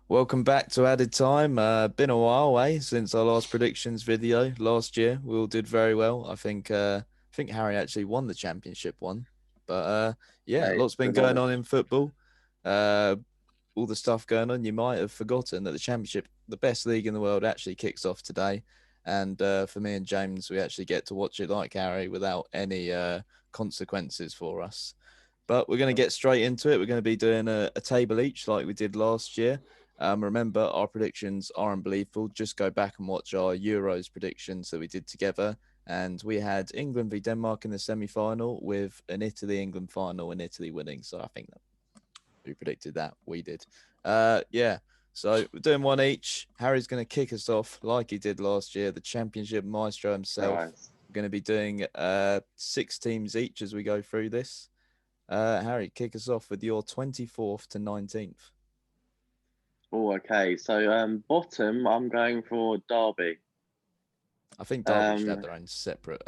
Welcome back to Added Time. Been a while, since our last predictions video last year. We all did very well. I think Harry actually won the championship one. But yeah, Mate, lots been good going honour. on in football. Uh, all the stuff going on. You might have forgotten that the championship, the best league in the world, actually kicks off today. And for me and James, we actually get to watch it like Harry without any consequences for us. But we're going to get straight into it. We're going to be doing a table each like we did last year. Remember, our predictions are unbelievable. Just go back and watch our Euros predictions that we did together. And we had England v Denmark in the semi final with an Italy England final and Italy winning. So I think that we predicted that. We did. Yeah. So we're doing one each. Harry's going to kick us off like he did last year, the championship maestro himself. Nice. We're going to be doing 6 teams each as we go through this. Harry, kick us off with your 24th to 19th. Oh, okay. So, bottom, I'm going for Derby. I think Derby should have Um, their own separate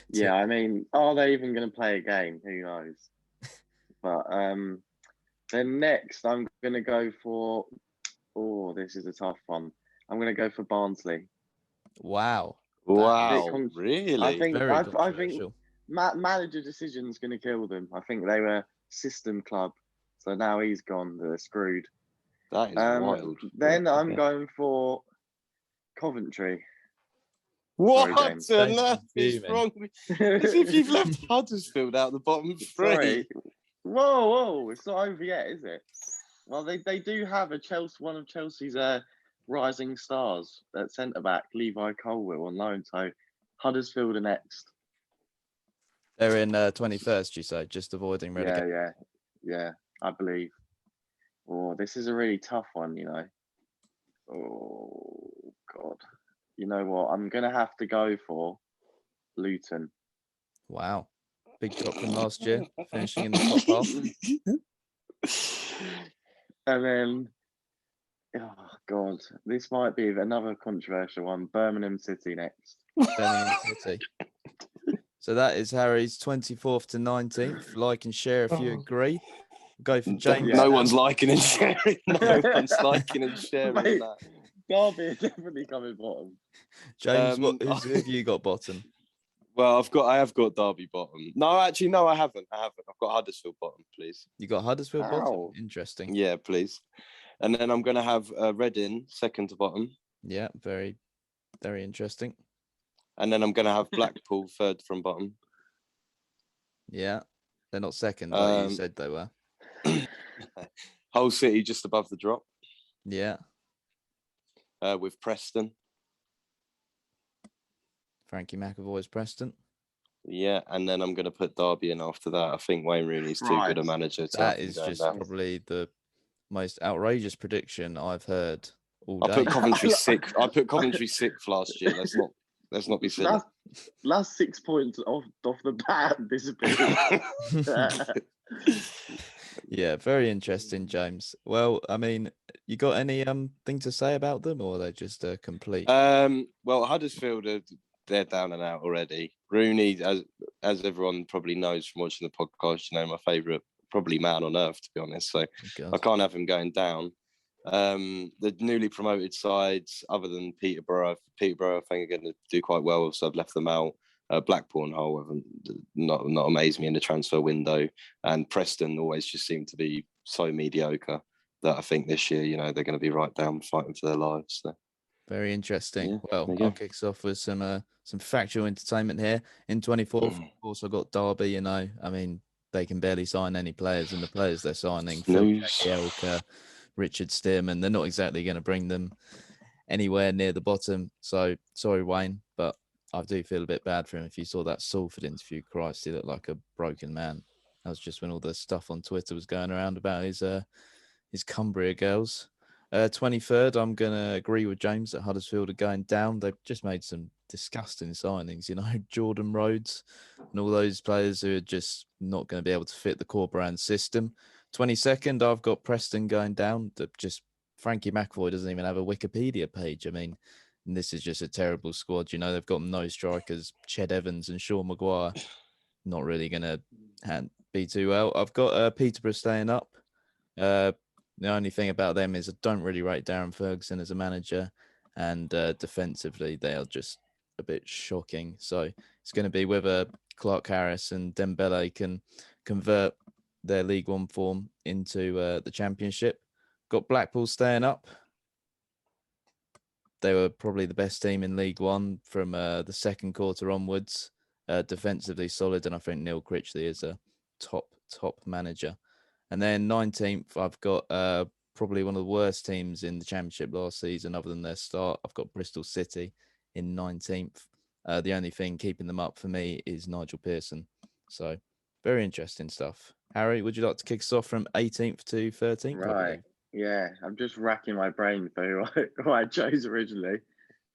yeah, team. I mean, are they even going to play a game? Who knows? But then next, I'm going to go for. Oh, this is a tough one. I'm going to go for Barnsley. Wow. That Bit is Wow, con- I really? think very I think controversial. manager decision's going to kill them. I think they were system club, so now he's gone. They're screwed. That is wild. But Then I'm okay. going for Coventry. Sorry, What James. on James is earth is fuming. wrong with as if you've left Huddersfield out the bottom Sorry. three. Whoa, it's not over yet, is it? Well, they do have one of Chelsea's rising stars at centre back, Levi Colwill on loan. So Huddersfield are next. They're in 21st, you say, just avoiding Yeah, relegation. yeah, I believe. Oh, this is a really tough one, you know. Oh God, you know what? I'm gonna have to go for Luton. Wow. Big drop from last year, finishing in the top half. And then, oh God, this might be another controversial one. Birmingham City next. Birmingham City. So that is Harry's 24th to 19th. Like and share if you agree. Go for James. Yeah. No one's liking and sharing. No one's liking and sharing Mate, that. Derby are definitely coming bottom. James, Um, who have you got bottom? Well, I have got Derby bottom. No, actually, no, I haven't. I've got Huddersfield bottom, please. You got Huddersfield bottom? Ow. Interesting. Yeah, please. And then I'm gonna have Reading second to bottom. Yeah, very, very interesting. And then I'm gonna have Blackpool third from bottom. Yeah. They're not second, like you Um, said they were. Hull City just above the drop Yeah. with Preston. Frankie McAvoy's Preston. Yeah, and then I'm going to put Derby in after that. I think Wayne Rooney's too good a manager to That have him is going just down. probably the most outrageous prediction I've heard all I day. put Coventry sixth. I put Coventry sixth last year. Let's not be silly. Last 6 points off the bat disappeared. Yeah, very interesting, James. Well, I mean, you got any thing to say about them, or are they just a complete? Well, Huddersfield they're down and out already. Rooney, as everyone probably knows from watching the podcast, my favourite probably man on earth, to be honest. So I can't have him going down. The newly promoted sides, other than Peterborough, I think are going to do quite well. So I've left them out. Blackpool and Hull haven't not amazed me in the transfer window, and Preston always just seem to be so mediocre that I think this year, they're going to be right down fighting for their lives. So. Very interesting. Yeah, well, I'll kick us off with some factual entertainment here. In 24th, of course, I got Derby. I mean, they can barely sign any players, and the players they're signing, Phil Jagielka, Richard Stearman, they're not exactly going to bring them anywhere near the bottom. So sorry, Wayne, but I do feel a bit bad for him. If you saw that Salford interview, Christ, he looked like a broken man. That was just when all the stuff on Twitter was going around about his Cumbria girls. 23rd, I'm going to agree with James that Huddersfield are going down. They've just made some disgusting signings, Jordan Rhodes and all those players who are just not going to be able to fit the core brand system. 22nd, I've got Preston going down. Just Frankie McAvoy doesn't even have a Wikipedia page. I mean, this is just a terrible squad. They've got no strikers, Ched Evans and Sean Maguire. Not really going to be too well. I've got Peterborough staying up. The only thing about them is I don't really rate Darren Ferguson as a manager, and defensively they are just a bit shocking. So it's going to be whether Clark Harris and Dembele can convert their League One form into the Championship. Got Blackpool staying up. They were probably the best team in League One from the second quarter onwards. Defensively solid, and I think Neil Critchley is a top manager. And then 19th, I've got probably one of the worst teams in the Championship last season, other than their start. I've got Bristol City in 19th. The only thing keeping them up for me is Nigel Pearson. So very interesting stuff. Harry, would you like to kick us off from 18th to 13th? Right. Yeah, I'm just racking my brain for who I chose originally,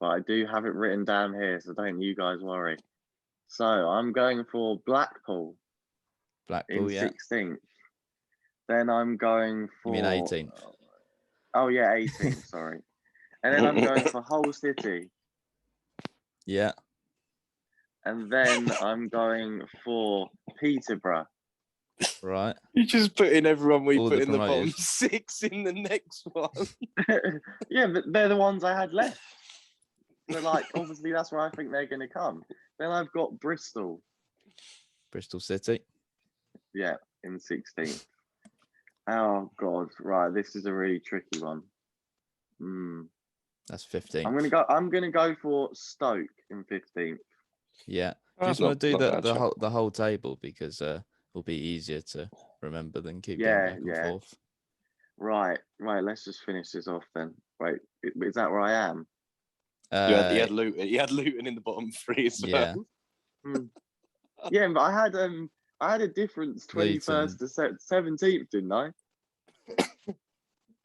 but I do have it written down here, so don't you guys worry. So I'm going for Blackpool. Blackpool, in 16th. Then I'm going for. You mean 18th? Oh yeah, 18th. Sorry. And then I'm going for Hull City. Yeah. And then I'm going for Peterborough. Right. You just put in everyone we All put the in the bottom promoters. 6 in the next one. Yeah, but they're the ones I had left. So like, obviously that's where I think they're going to come. Then I've got Bristol. Bristol City. Yeah, in 16th. Oh God, right. This is a really tricky one. That's 15th. I'm gonna go for Stoke in 15th. Yeah. Just want to do the whole table because it'll be easier to remember than keep going back and forth. Right. Let's just finish this off then. Wait, is that where I am? He had Luton in the bottom 3 as well. Yeah, but I had a difference 21st to 17th, didn't I?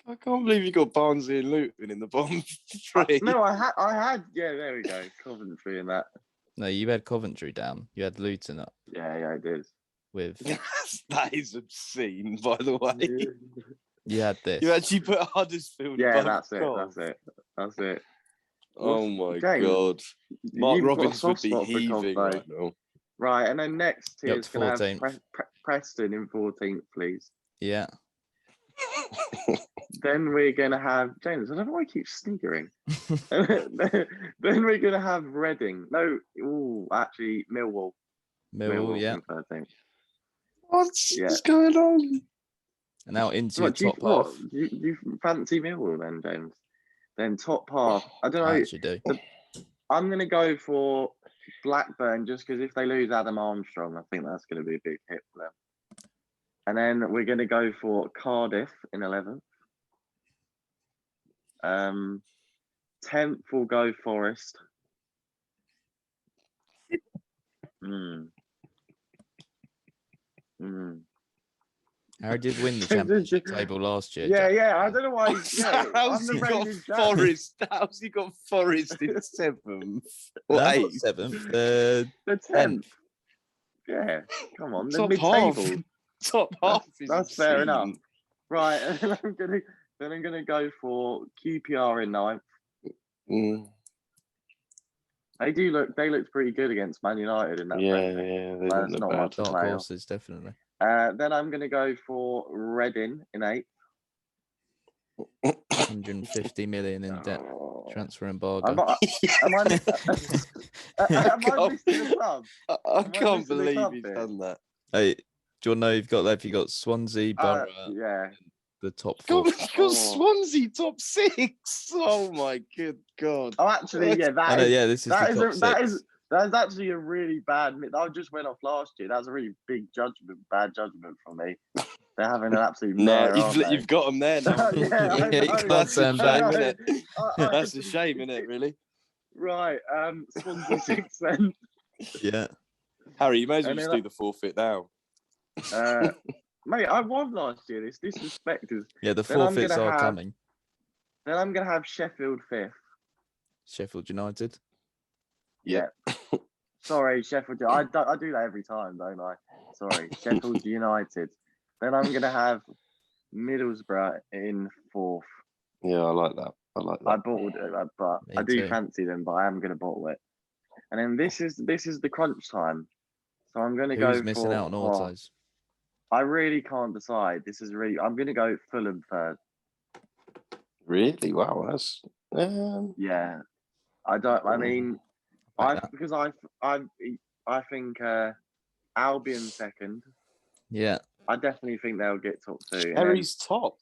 I can't believe you got Barnsley and Luton in the bottom 3. No, I had. Yeah, there we go. Coventry and that. No, you had Coventry down. You had Luton up. Yeah, I did. With that is obscene, by the way. You had this. You actually put Huddersfield. Yeah, that's it. Oh my God. Mark Robbins would be heaving right now. Right, and then next tier is going to have 14th. Preston in 14th, please. Yeah. Then we're going to have James. I don't know why I keep sniggering. Then we're going to have Reading. No, actually Millwall. Millwall, yeah. In 13th. What's going on? And now into your top half. You fancy Millwall then, James? Then top half. I don't know. I actually do. I'm going to go for Blackburn just because if they lose Adam Armstrong, I think that's going to be a big hit for them. And then we're going to go for Cardiff in 11th. 10th will go Forest. Harry did win the championship table last year. Yeah. I don't know why. How's he got Forest? How's he got Forest in 7th? Or 8th? 7th. The 10th. Yeah, come on. Top mid-table. Top half. That's fair enough. Right, and then I'm gonna go for QPR in 9th. They looked pretty good against Man United in that. Yeah, that's not much Dark horses, definitely. Then I'm going to go for Reading in 8th. 150 million in debt transfer embargo. Am I missing a club? I can't believe he's done that. Hey, do you want to know you've got left? You got Swansea, Borough, the top 4. You got Swansea top 6. Oh my good God! Oh, actually, yeah, this is that is actually a really bad. I just went off last year. That was a really bad judgment from me. They're having an absolute mare. You've got them there now. That's a shame, isn't it? That's a shame, isn't it? Really. Right. Swansea 6 then. Yeah. Harry, you may as well just do the forfeit now. Mate, I won last year. This disrespect is. Yeah, the forfeits are coming. Then I'm gonna have Sheffield 5th. Sheffield United. Yeah. Sorry, Sheffield. I do that every time, don't I? Sorry, Sheffield United. Then I'm gonna have Middlesbrough in 4th. Yeah, I like that. I bottled it, but I do fancy them. But I am gonna bottle it. And then this is the crunch time. So I'm gonna go. Who's missing out on autos? I really can't decide. I'm going to go Fulham third. Really? Wow, that's Yeah. I mean, I think Albion second. Yeah. I definitely think they'll get top 2. Harry's top.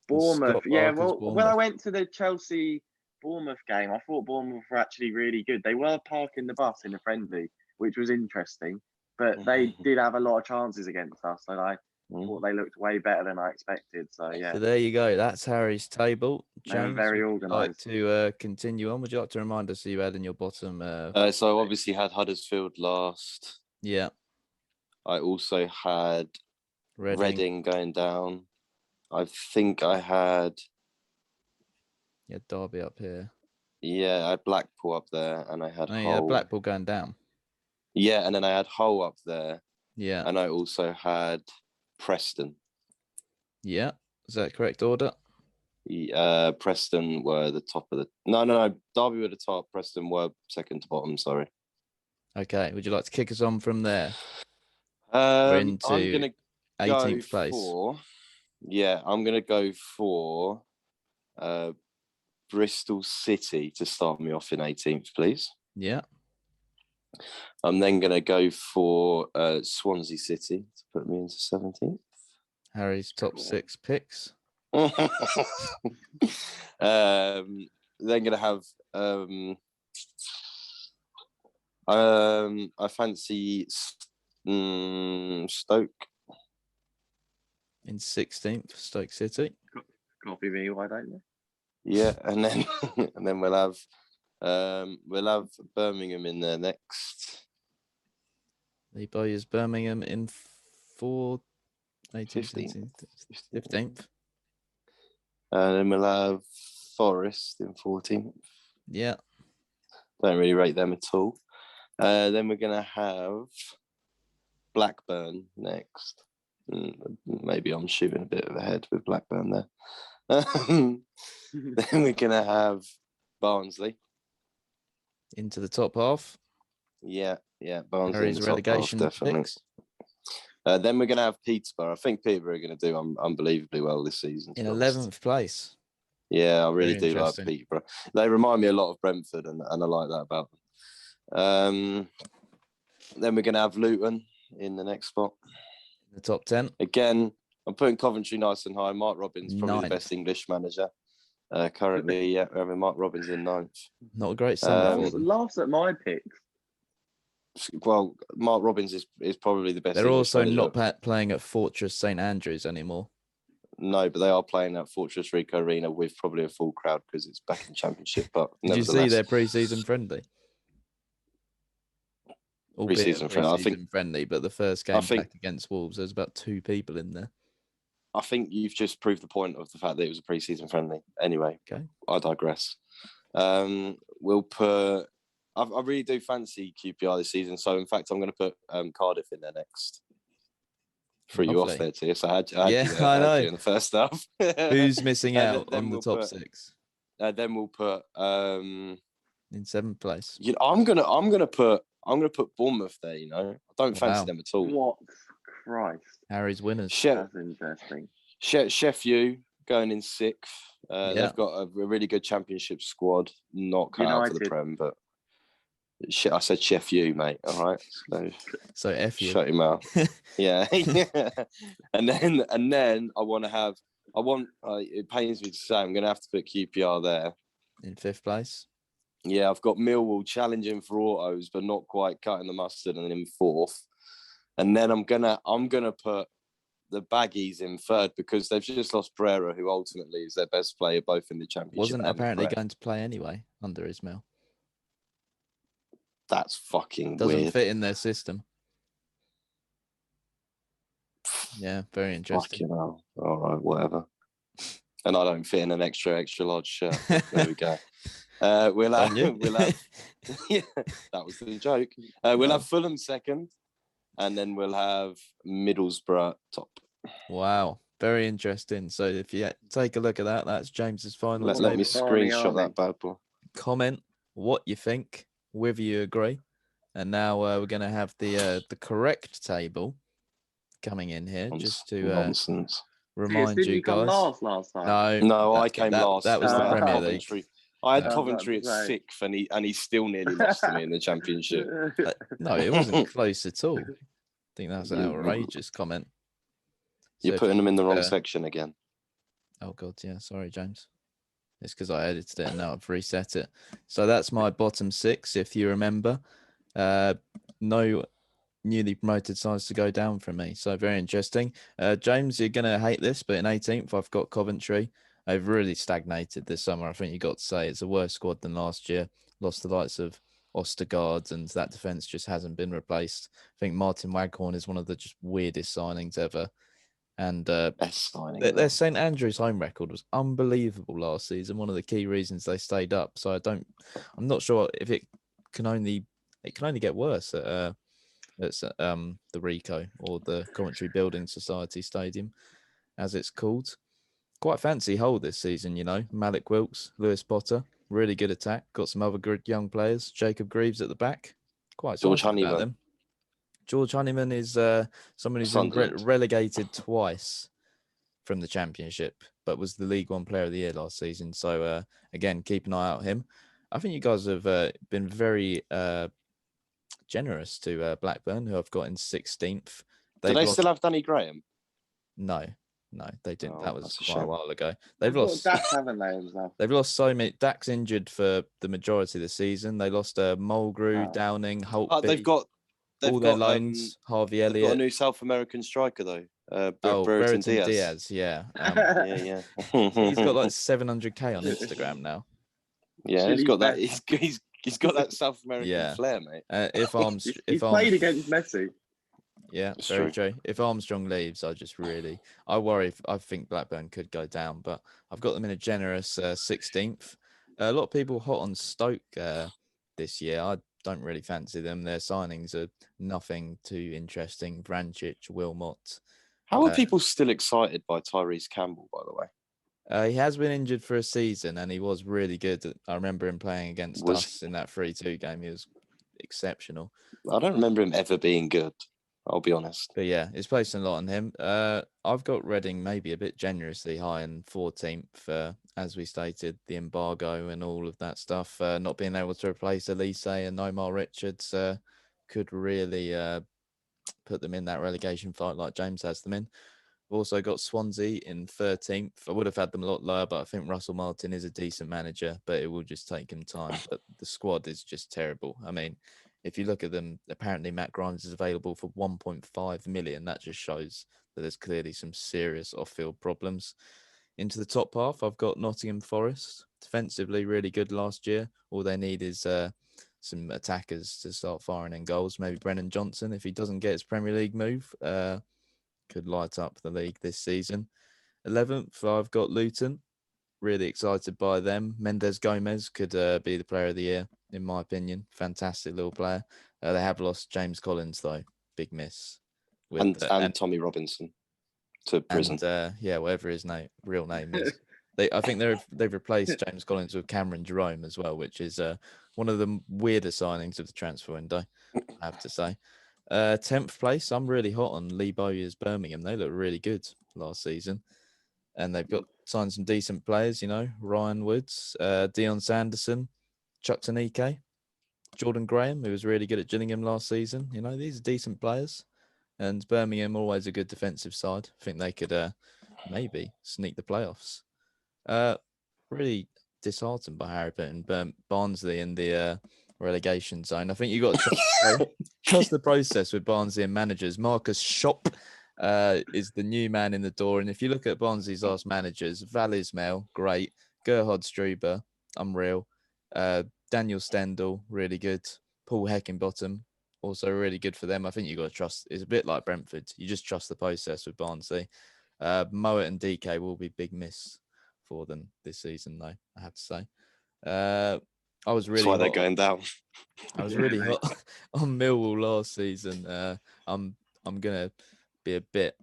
Bournemouth. Scott Yeah, Barker's well, Bournemouth. when I went to the Chelsea Bournemouth game, I thought Bournemouth were actually really good. They were parking the bus in a friendly, which was interesting, but they did have a lot of chances against us, and I thought they looked way better than I expected. So yeah. So there you go. That's Harry's table. James, very would you like organised. to continue on? Would you like to remind us who you had in your bottom? So obviously had Huddersfield last. Yeah. I also had Reading going down. I think I had Derby up here. Yeah, I had Blackpool up there, and I had Hull. Yeah, Blackpool going down. Yeah, and then I had Hull up there. Yeah. And I also had Preston. Yeah. Is that correct order? Preston were the top of the... No. Derby were the top. Preston were second to bottom, sorry. Okay. Would you like to kick us on from there? We're into I'm going to 18th place. I'm going to go for Bristol City to start me off in 18th, please. Yeah. I'm then going to go for Swansea City to put me into 17th. Harry's top 6 picks. Then going to have I fancy Stoke in 16th, Stoke City. Copy me, why don't you? Yeah, and then we'll have Birmingham in there next. The Boyers Birmingham in 18th, 15th. And then we'll have Forest in 14th. Yeah. Don't really rate them at all. Then we're going to have Blackburn next. Maybe I'm shooting a bit of ahead with Blackburn there. Then we're going to have Barnsley. Into the top half. Yeah. Barnsley Harry's in the relegation top half, definitely. picks. Then we're going to have Peterborough. I think Peterborough are going to do unbelievably well this season. In 11th place. Yeah, I really do like Peterborough. They remind me a lot of Brentford, and I like that about them. Then we're going to have Luton in the next spot. The top 10. Again, I'm putting Coventry nice and high. Mark Robins, probably the best English manager currently. Yeah, we're having Mark Robins in 9th. Not a great summer for them. Laughs at my picks. Well, Mark Robins is probably the best. They're English also manager. not playing at Fortress St Andrews anymore. No, but they are playing at Fortress Rico Arena with probably a full crowd because it's back in Championship. But did you see their pre-season friendly? Pre-season friendly, but the first game back against Wolves, there's about 2 people in there. I think you've just proved the point of the fact that it was a pre-season friendly. Anyway, okay. I digress. We'll put... I really do fancy QPR this season. So, in fact, I'm going to put Cardiff in there next. Threw you off there, Tier. So I had you in the first half. Who's missing out on the top 6? Then we'll put... in 7th place. You know, I'm gonna put Bournemouth there. You know, I don't fancy them at all. What Christ? Harry's winners. That's interesting. Sheffield going in 6th. They've got a really good Championship squad. Not cut out for the Prem, but I said Sheffield, mate. All right. So F you. Shut your mouth. Yeah. And then I want to have. It pains me to say I'm going to have to put QPR there in 5th place. Yeah, I've got Millwall challenging for autos, but not quite cutting the mustard, and in 4th. And then I'm gonna put the Baggies in 3rd because they've just lost Pereira, who ultimately is their best player, both in the Championship. Wasn't apparently going to play anyway under Ismail. That's fucking Doesn't weird. fit in their system. Yeah, very interesting. Fucking hell. All right, whatever. And I don't fit in an extra large shirt. There we go. We'll have yeah, that was the joke. We'll have Fulham 2nd, and then we'll have Middlesbrough top. Wow, very interesting. So if you take a look at that, that's James's final. Let me screenshot that bad boy. Comment what you think, whether you agree. And now we're going to have the correct table coming in here just to nonsense. remind Didn't you come guys. last time? No, I came last. That was the I had Premier Coventry. League. I had I was about Coventry to at say. 6th, and he still nearly lost to me in the Championship. No, it wasn't close at all. I think that's an outrageous comment. You're putting them in the wrong section again. Oh God, yeah. Sorry, James. It's because I edited it and now I've reset it. So that's my bottom 6, if you remember. No newly promoted sides to go down from me. So very interesting. James, you're going to hate this, but in 18th, I've got Coventry. I've really stagnated this summer. I think you got to say it's a worse squad than last year. Lost the likes of Ostergaard, and that defence just hasn't been replaced. I think Martin Waghorn is one of the just weirdest signings ever. And their St Andrews home record was unbelievable last season. One of the key reasons they stayed up. So I'm not sure if it can only get worse at the Rico or the Coventry Building Society Stadium, as it's called. Quite fancy hold this season, you know. Malik Wilkes, Lewis Potter, really good attack. Got some other good young players. Jacob Greaves at the back. Quite George excited about Honeyman. them. George Honeyman is someone who's been relegated twice from the Championship, but was the League One Player of the Year last season. So again, keep an eye out on him. I think you guys have been very generous to Blackburn, who I've got in 16th. Do they still have Danny Graham? No, they didn't. Oh, that was quite a a while ago. They've lost. Dax, haven't they? They've lost so many. Dax injured for the majority of the season. They lost Mulgrew, Downing, Holtby. They've got all their loans. Harvey Elliott. Got a new South American striker though. Brereton Diaz. Diaz. Yeah. Yeah. He's got like 700k on Instagram now. Yeah, he's got that. He's got that South American flair, mate. If played against Messi. Yeah, very true. If Armstrong leaves, I worry. I think Blackburn could go down, but I've got them in a generous 16th. A lot of people hot on Stoke this year. I don't really fancy them. Their signings are nothing too interesting. Vrancic, Wilmot. How are people still excited by Tyrese Campbell, by the way? He has been injured for a season, and he was really good. I remember him playing against us in that 3-2 game. He was exceptional. I don't remember him ever being good. I'll be honest. But yeah, it's placing a lot on him. I've got Reading maybe a bit generously high in 14th, as we stated, the embargo and all of that stuff. Not being able to replace Elise and Omar Richards could really put them in that relegation fight like James has them in. We've also got Swansea in 13th. I would have had them a lot lower, but I think Russell Martin is a decent manager, but it will just take him time. But the squad is just terrible. I mean, if you look at them, apparently Matt Grimes is available for 1.5 million. That just shows that there's clearly some serious off-field problems. Into the top half, I've got Nottingham Forest. Defensively, really good last year. All they need is some attackers to start firing in goals. Maybe Brennan Johnson, if he doesn't get his Premier League move, could light up the league this season. 11th, I've got Luton. Really excited by them. Mendes Gomez could be the player of the year, in my opinion. Fantastic little player. They have lost James Collins, though. Big miss. And Tommy Robinson to prison. And, whatever his real name is. I think they've replaced James Collins with Cameron Jerome as well, which is one of the weirder signings of the transfer window, I have to say. 10th place, I'm really hot on Lee Bowyer's Birmingham. They look really good last season. And they've got signed some decent players, you know, Ryan Woods, Dion Sanderson, Chuck Tanike, Jordan Graham, who was really good at Gillingham last season. You know, these are decent players. And Birmingham, always a good defensive side. I think they could maybe sneak the playoffs. Really disheartened by Harry and Barnsley in the relegation zone. I think you got to trust the process with Barnsley and managers. Marcus Schopp is the new man in the door. And if you look at Barnsley's last managers, Val Ismail, great. Gerhard Struber, unreal. Daniel Stendel, really good. Paul Heckingbottom, also really good for them. I think you got to trust. It's a bit like Brentford. You just trust the process with Barnsley. Mowat and DK will be big miss for them this season, though, I have to say. I was really. That's why they're going down. I was really hot on Millwall last season. I'm gonna be a bit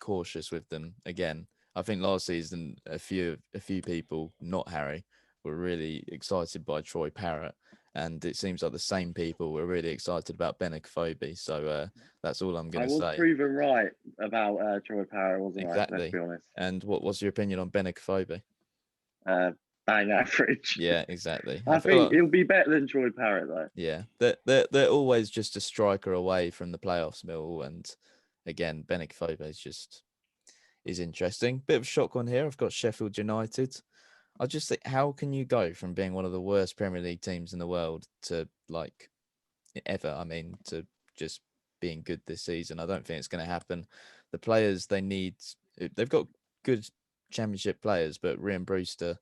cautious with them again. I think last season a few people, not Harry, were really excited by Troy Parrott, and it seems like the same people were really excited about Benik Afobe. So that's all I'm going to say. I was proven right about Troy Parrott, wasn't exactly. I? Let's be honest. And what's your opinion on Benik Afobe? Bang average. Yeah, exactly. I think he'll be better than Troy Parrott, though. Yeah, they're always just a striker away from the playoffs, Mill. And again, Benik Afobe is interesting. Bit of a shock one here. I've got Sheffield United. I just think, how can you go from being one of the worst Premier League teams in the world to to just being good this season? I don't think it's going to happen. The players they've got good Championship players, but Ryan Brewster,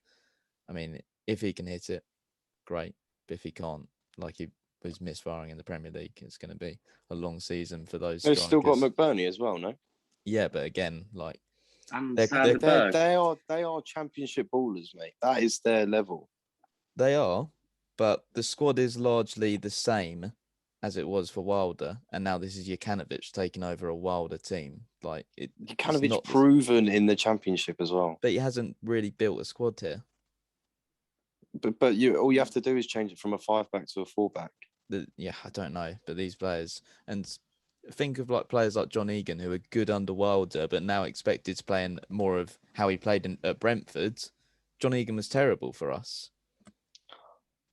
I mean, if he can hit it, great. But if he can't, like he was misfiring in the Premier League, it's going to be a long season for those. They've still got McBurney as well, no? Yeah, but again, like they are Championship ballers, mate. That is their level. They are, but the squad is largely the same as it was for Wilder, and now this is Jokanovic taking over a Wilder team. Like Jokanovic proven in the Championship as well, but he hasn't really built a squad here. But all you have to do is change it from a 5-back to a 4-back. I don't know, but these players, and think of like players like John Egan, who are good under Wilder, but now expected to play in more of how he played at Brentford. John Egan was terrible for us.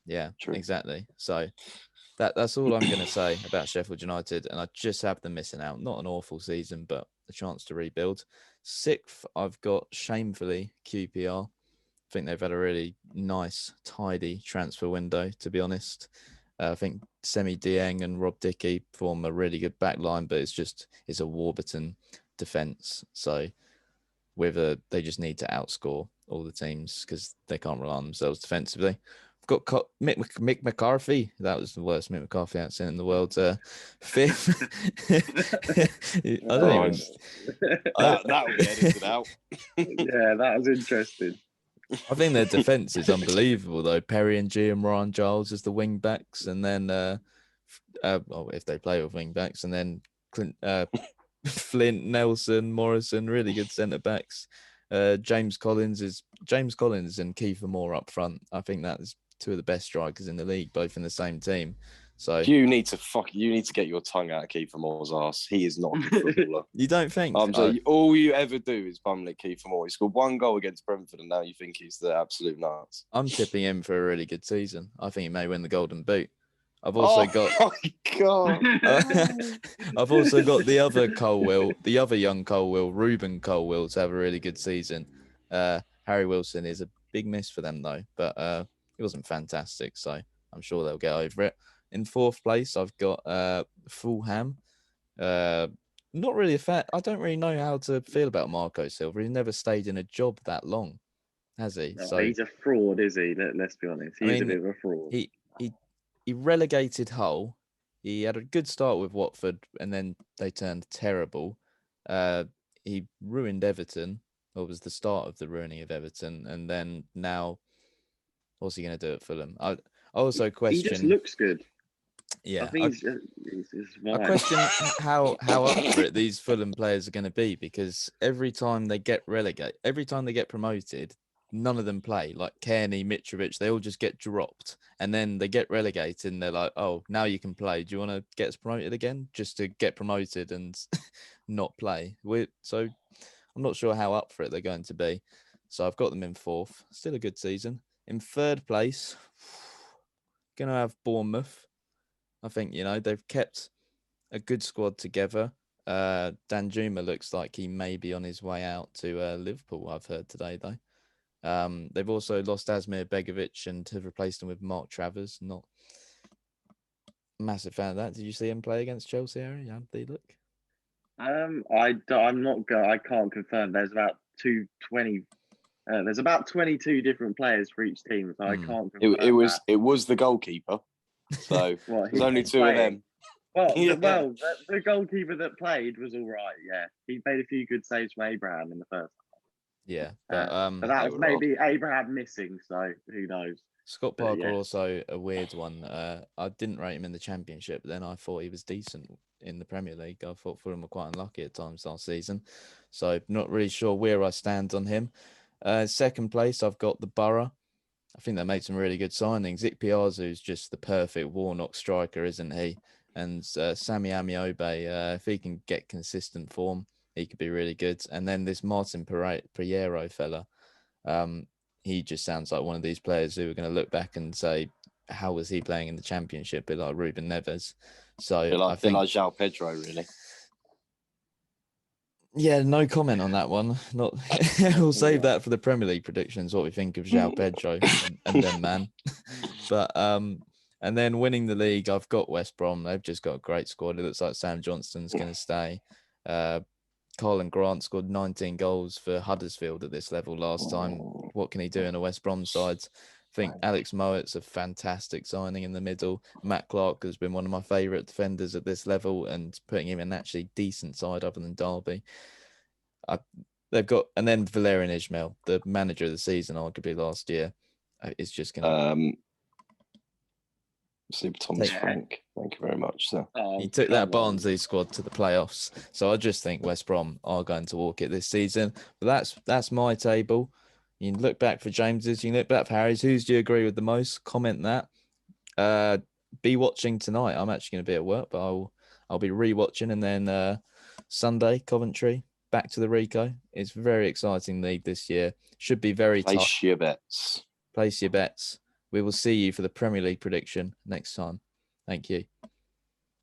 Yeah, true. Exactly. So that's all I'm going to say about Sheffield United, and I just have them missing out. Not an awful season, but a chance to rebuild. 6th, I've got shamefully QPR. I think they've had a really nice, tidy transfer window, to be honest. I think Semi Dieng and Rob Dickey form a really good back line, but it's a Warburton defence. So they just need to outscore all the teams because they can't rely on themselves defensively. I've got Mick McCarthy. That was the worst Mick McCarthy accent in the world. 5th. That will be edited out. Yeah, that was interesting. I think their defence is unbelievable, though. Perry and G and Ryan Giles as the wing backs, and then if they play with wing backs, and then Flint, Nelson, Morrison, really good centre backs. James Collins and Kiefer Moore up front. I think that is 2 of the best strikers in the league, both in the same team. So you need to get your tongue out of Kiefer Moore's ass. He is not a good footballer. You don't think? All you ever do is bumlick Kiefer Moore. He scored 1 goal against Brentford, and now you think he's the absolute nuts. I'm tipping him for a really good season. I think he may win the Golden Boot. I've also got. Oh my God! I've also got the other young Colwill, Ruben Colwill, to have a really good season. Harry Wilson is a big miss for them though, but he wasn't fantastic, so I'm sure they'll get over it. In 4th place, I've got Fulham. Not really a fan. I don't really know how to feel about Marco Silva. He's never stayed in a job that long, has he? No, so he's a fraud, is he? Let's be honest. He's a bit of a fraud. He relegated Hull. He had a good start with Watford, and then they turned terrible. He ruined Everton, or was the start of the ruining of Everton, and then now, what's he going to do at Fulham? I also question. He just looks good. Yeah, I think I question how up for it these Fulham players are going to be, because every time they get promoted, none of them play. Like Kearney, Mitrovic, they all just get dropped, and then they get relegated, and they're like, "Oh, now you can play. Do you want to get us promoted again, just to get promoted and not play?" So I'm not sure how up for it they're going to be. So I've got them in 4th. Still a good season. In 3rd place, going to have Bournemouth. I think, they've kept a good squad together. Danjuma looks like he may be on his way out to Liverpool, I've heard today, though. They've also lost Asmir Begovic and have replaced him with Mark Travers. Not a massive fan of that. Did you see him play against Chelsea, Harry? How did he look? I can't confirm. There's about 220. There's about 22 different players for each team, so I can't confirm. It was the goalkeeper. So there's only 2 of them. Well, the goalkeeper that played was all right. Yeah, he made a few good saves from Abraham in the first. Yeah, but that was maybe Abraham missing. So who knows? Scott Parker also a weird one. I didn't rate him in the Championship, but then I thought he was decent in the Premier League. I thought Fulham were quite unlucky at times last season, so not really sure where I stand on him. 2nd place, I've got the Borough. I think they made some really good signings. Ikpeazu is just the perfect Warnock striker, isn't he? And Sammy Amiobe, if he can get consistent form, he could be really good. And then this Martin Pereiro fella, he just sounds like one of these players who are going to look back and say, how was he playing in the Championship? A bit like Ruben Neves. So I think like João Pedro, really. Yeah, no comment on that one. Not. We'll save that for the Premier League predictions. What we think of João Pedro and them, man. But and then winning the league, I've got West Brom. They've just got a great squad. It looks like Sam Johnston's going to stay. Colin Grant scored 19 goals for Huddersfield at this level last time. What can he do in a West Brom side? I think Alex Mowatt's a fantastic signing in the middle. Matt Clark has been one of my favourite defenders at this level, and putting him in an actually decent side other than Derby. They've got, and then Valérien Ismaël, the manager of the season, arguably last year, is just going to. Super Thomas Frank, thank you very much, sir. He took that Barnsley squad to the playoffs, so I just think West Brom are going to walk it this season. But that's my table. You can look back for James's, you can look back for Harry's. Whose do you agree with the most? Comment that. Be watching tonight. I'm actually going to be at work, but I'll be rewatching, and then Sunday Coventry back to the Rico. It's a very exciting league this year. Should be very tough. Place your bets. Place your bets. We will see you for the Premier League prediction next time. Thank you.